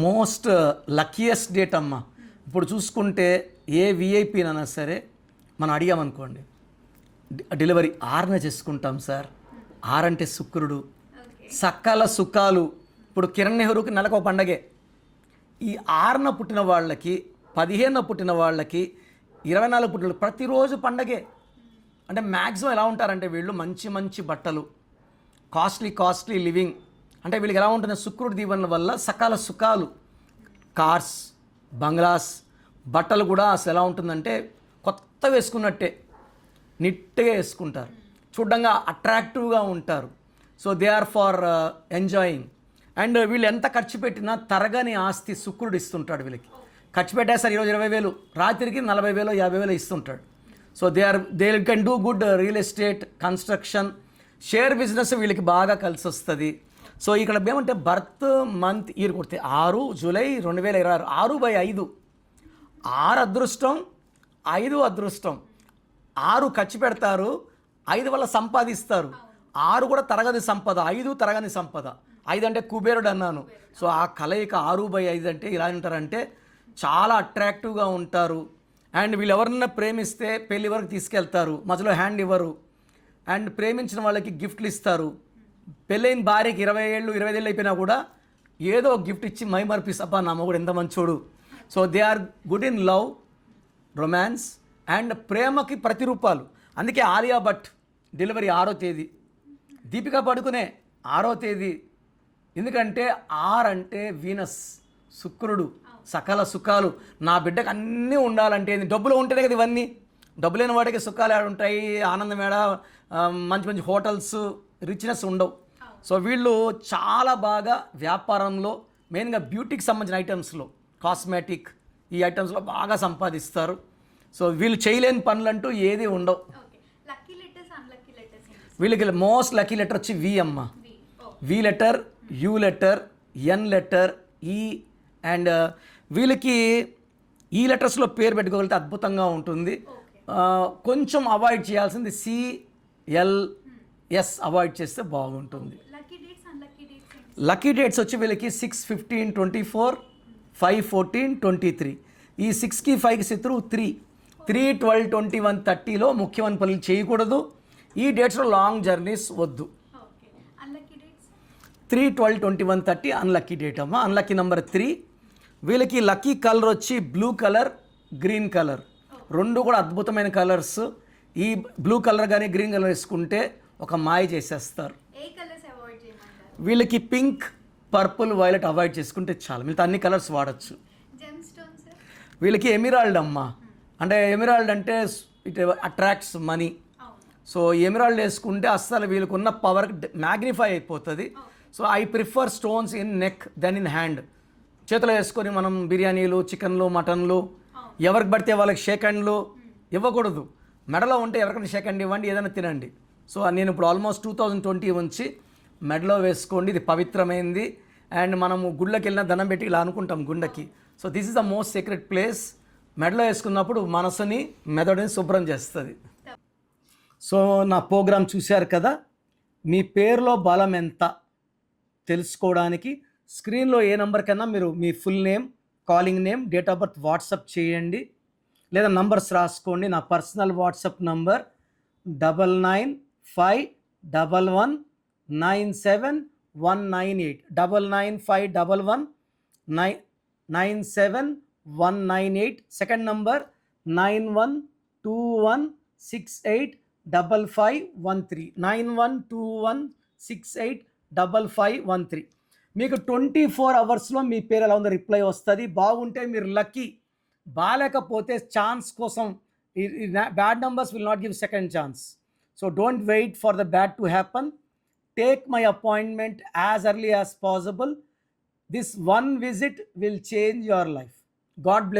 Most luckiest date అమ్మ. ఇప్పుడు చూసుకుంటే ఏ విఐపీనైనా సరే మనం అడిగామనుకోండి, డెలివరీ 6న చేసుకుంటాం సార్. 6 అంటే శుక్రుడు, సకల సుఖాలు. ఇప్పుడు కిరణ్ నెహ్రూకి నెలకు పండగే. ఈ 6న పుట్టిన వాళ్ళకి, 15న పుట్టిన వాళ్ళకి, 24 పుట్టిన ప్రతిరోజు పండగే. అంటే మ్యాక్సిమం ఎలా ఉంటారంటే వీళ్ళు మంచి మంచి బట్టలు, కాస్ట్లీ లివింగ్. అంటే వీళ్ళకి ఎలా ఉంటుంది, శుక్రుడి దీవెనల వల్ల సకాల సుఖాలు, కార్స్, బంగ్లాస్, బట్టలు కూడా అసలు ఎలా ఉంటుందంటే కొత్త వేసుకున్నట్టే నీట్గా వేసుకుంటారు, చూడంగా అట్రాక్టివ్గా ఉంటారు. So they are for enjoying. And వీళ్ళు ఎంత ఖర్చు పెట్టినా తరగని ఆస్తి శుక్రుడు ఇస్తుంటాడు వీళ్ళకి. ఖర్చు పెట్టేస్తారు ఈరోజు 20,000, రాత్రికి 40,000 50,000 ఇస్తుంటాడు. So they can do good real estate, construction, share business వీళ్ళకి బాగా కలిసి వస్తుంది. సో ఇక్కడ ఏమంటే బర్త్ మంత్ ఇయర్ కొడితే 6 జూలై 2026, 6/5, 6 అదృష్టం, 5 అదృష్టం. 6 ఖర్చు పెడతారు, 5 వల్ల సంపాదిస్తారు. 6 కూడా తరగని సంపద, 5 తరగని సంపద. 5 అంటే కుబేరుడు అన్నాను. సో ఆ కలయిక 6/5 అంటే ఇలా ఉంటారంటే చాలా అట్రాక్టివ్గా ఉంటారు. అండ్ వీళ్ళు ఎవరన్నా ప్రేమిస్తే పెళ్లి వరకు తీసుకెళ్తారు, మధ్యలో హ్యాండ్ ఇవ్వరు. అండ్ ప్రేమించిన వాళ్ళకి గిఫ్ట్లు ఇస్తారు. పెళ్ళైన భార్యకి 20 ఏళ్ళు 25 ఏళ్ళు అయిపోయినా కూడా ఏదో గిఫ్ట్ ఇచ్చి మైమర్పిస్, అబ్బా నా మొగుడు ఎంత మంచోడు. So they are good in love, romance and ప్రేమకి ప్రతిరూపాలు. అందుకే ఆలియా భట్ డెలివరీ 6వ తేదీ, దీపికా పడుకునే 6వ తేదీ. ఎందుకంటే 6 అంటే వీనస్, శుక్రుడు, సకల సుఖాలు. నా బిడ్డకు అన్నీ ఉండాలంటే డబ్బులు ఉంటేనే కదా ఇవన్నీ. డబ్బు లేని వాడికి సుఖాలు ఏడ ఉంటాయి, ఆనందం ఏడ, మంచి మంచి హోటల్స్, రిచ్నెస్ ఉండవు. సో వీళ్ళు చాలా బాగా వ్యాపారంలో, మెయిన్గా బ్యూటీకి సంబంధించిన ఐటమ్స్లో, కాస్మెటిక్ ఈ ఐటమ్స్లో బాగా సంపాదిస్తారు. సో వీళ్ళు చేయలేని పనులంటూ ఏది ఉండవు. వీళ్ళకి మోస్ట్ లక్కీ లెటర్ వచ్చి వి అమ్మ. V letter, U letter, N letter, E. And వీళ్ళకి ఈ లెటర్స్లో పేరు పెట్టుకోగలిగితే అద్భుతంగా ఉంటుంది. కొంచెం అవాయిడ్ చేయాల్సింది CLS అవాయిడ్ చేస్తే బాగుంటుంది. లక్కీ డేట్స్ వచ్చి వీళ్ళకి 6, 15, 24, 5, 14, 23. ఈ 6కి 5కి శత్రువు 3, 12, 21, 30లో ముఖ్యమైన పనులు చేయకూడదు. ఈ డేట్స్లో లాంగ్ జర్నీస్ వద్దు. 3, 12, 21, 30 అన్లక్కీ డేట్ అమ్మ. Unlucky number 3. వీళ్ళకి లక్కీ కలర్ వచ్చి బ్లూ కలర్, గ్రీన్ కలర్, రెండు కూడా అద్భుతమైన కలర్స్. ఈ బ్లూ కలర్ కానీ గ్రీన్ కలర్ వేసుకుంటే ఒక మాయ చేసేస్తారు. వీళ్ళకి పింక్, పర్పుల్, వైలెట్ అవాయిడ్ చేసుకుంటే చాలు, మిగతా అన్ని కలర్స్ వాడచ్చు. వీళ్ళకి ఎమిరాల్డ్ అమ్మ. అంటే ఎమిరాల్డ్ అంటే it attracts money. So emerald వేసుకుంటే అస్సలు వీళ్ళకున్న పవర్ మ్యాగ్నిఫై అయిపోతుంది. So I prefer stones in neck than in hand. చేతిలో వేసుకొని మనం బిర్యానీలు, చికెన్లు, మటన్లు ఎవరికి పడితే వాళ్ళకి షేక్ హ్యాండ్లు ఇవ్వకూడదు. మెడలో ఉంటే ఎవరికైనా షేక్ హ్యాండ్ ఇవ్వండి, ఏదైనా తినండి. సో నేను ఇప్పుడు ఆల్మోస్ట్ 2020 నుంచి మెడలో వేసుకోండి, ఇది పవిత్రమైంది. అండ్ మనము గుళ్ళకి వెళ్ళిన దండం పెట్టి ఇలా అనుకుంటాం గుండెకి. So this is the most secret place. మెడలో వేసుకున్నప్పుడు మనసుని, మెదడుని శుభ్రం చేస్తుంది. సో నా ప్రోగ్రాం చూశారు కదా. మీ పేరులో బలం ఎంత తెలుసుకోవడానికి స్క్రీన్లో ఏ నెంబర్ కన్నా మీరు మీ full name, calling name, date of birth WhatsApp చేయండి, లేదా నంబర్స్ రాసుకోండి. నా personal WhatsApp number 9951197198, 9951197198. Second number 9121685513, 9121685513. మీకు 24 అవర్స్లో మీ పేరు ఎలా ఉందో రిప్లై వస్తుంది. బాగుంటే మీరు లక్కీ, బాగాలేకపోతే ఛాన్స్ కోసం bad numbers will not give second chance. So don't wait for the bad to happen. Take my appointment as early as possible. This one visit will change your life. God bless.